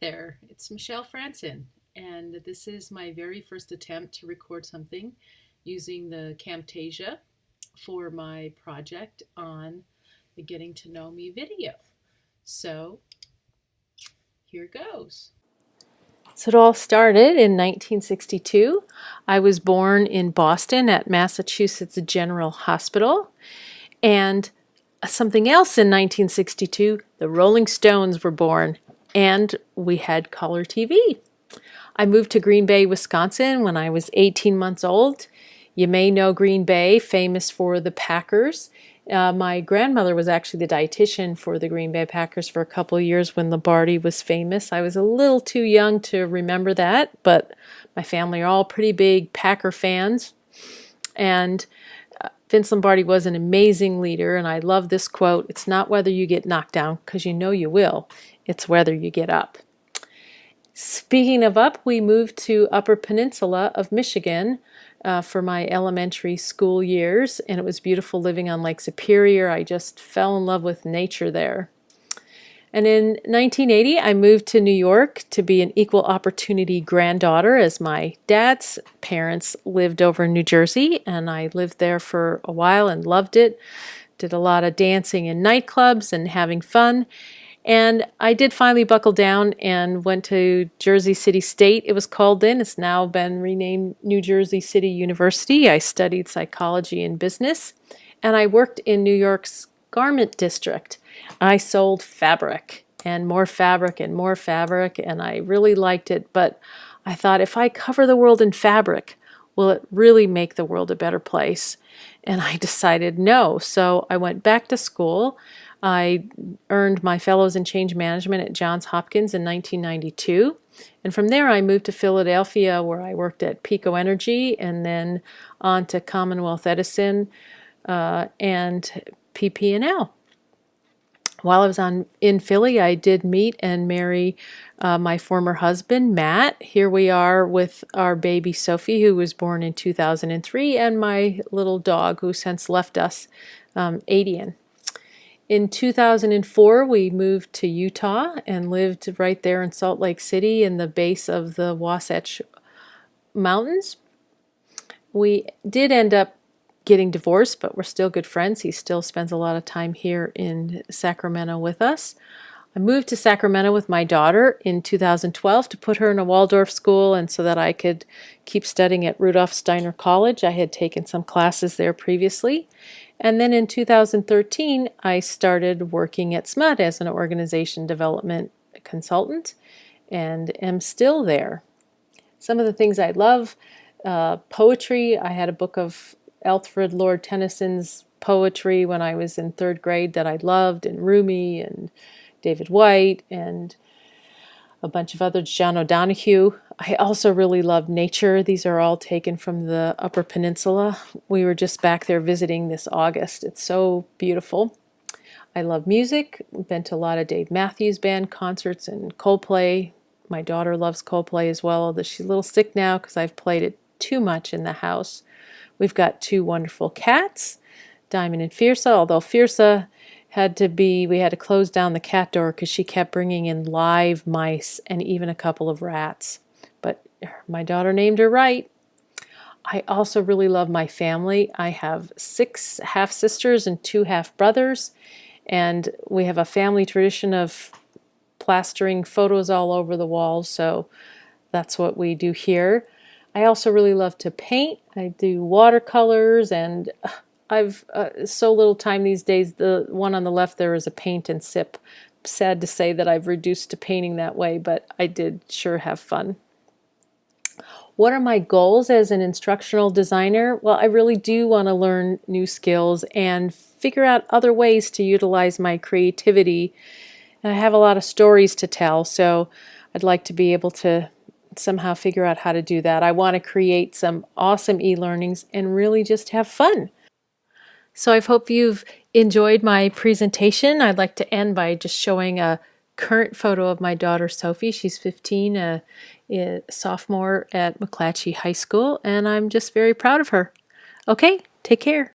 there, it's Michelle Frandsen, and this is my very first attempt to record something using the Camtasia for my project on the Getting to Know Me video. So here goes. So it all started in 1962. I was born in Boston at Massachusetts General Hospital, and something else in 1962, the Rolling Stones were born, and we had color TV. I moved to Green Bay, Wisconsin when I was 18 months old. You may know Green Bay, famous for the Packers. My grandmother was actually the dietitian for the Green Bay Packers for a couple of years when Lombardi was famous. I was a little too young to remember that, but my family are all pretty big Packer fans. And Vince Lombardi was an amazing leader, and I love this quote: "It's not whether you get knocked down, because you know you will. It's whether you get up." Speaking of up, we moved to Upper Peninsula of Michigan for my elementary school years, and it was beautiful living on Lake Superior. I just fell in love with nature there. And in 1980, I moved to New York to be an equal opportunity granddaughter, as my dad's parents lived over in New Jersey, and I lived there for a while and loved it. Did a lot of dancing in nightclubs and having fun. And I did finally buckle down and went to Jersey City State, it was called then. It's now been renamed New Jersey City University. I studied psychology and business, and I worked in New York's garment district. I sold fabric and more fabric and more fabric, and I really liked it. But I thought, if I cover the world in fabric, will it really make the world a better place? And I decided no. So I went back to school. I earned my fellows in change management at Johns Hopkins in 1992. And from there, I moved to Philadelphia, where I worked at Pico Energy, and then on to Commonwealth Edison and PP&L. While I was in Philly, I did meet and marry my former husband, Matt. Here we are with our baby Sophie, who was born in 2003, and my little dog, who since left us, Adian. In 2004, we moved to Utah and lived right there in Salt Lake City in the base of the Wasatch Mountains. We did end up getting divorced, but we're still good friends. He still spends a lot of time here in Sacramento with us. I moved to Sacramento with my daughter in 2012 to put her in a Waldorf school, and so that I could keep studying at Rudolph Steiner College. I had taken some classes there previously. And then in 2013, I started working at SMUD as an organization development consultant, and am still there. Some of the things I love: poetry. I had a book of Alfred Lord Tennyson's poetry when I was in third grade that I loved, and Rumi and David White and a bunch of others, John O'Donohue. I also really love nature. These are all taken from the Upper Peninsula. We were just back there visiting this August. It's so beautiful. I love music. Been to a lot of Dave Matthews Band concerts and Coldplay. My daughter loves Coldplay as well, although she's a little sick now because I've played it too much in the house. We've got two wonderful cats, Diamond and Fierce, although Fierce we had to close down the cat door because she kept bringing in live mice and even a couple of rats. But my daughter named her right. I also really love my family. I have 6 half-sisters and 2 half-brothers, and we have a family tradition of plastering photos all over the walls, so that's what we do here. I also really love to paint. I do watercolors, and I've so little time these days. The one on the left there is a paint and sip. Sad to say that I've reduced to painting that way, but I did sure have fun. What are my goals as an instructional designer? Well, I really do want to learn new skills and figure out other ways to utilize my creativity. And I have a lot of stories to tell, so I'd like to be able to somehow figure out how to do that. I want to create some awesome e-learnings and really just have fun. So I hope you've enjoyed my presentation. I'd like to end by just showing a current photo of my daughter Sophie. She's 15, a sophomore at McClatchy High School, and I'm just very proud of her. Okay, take care.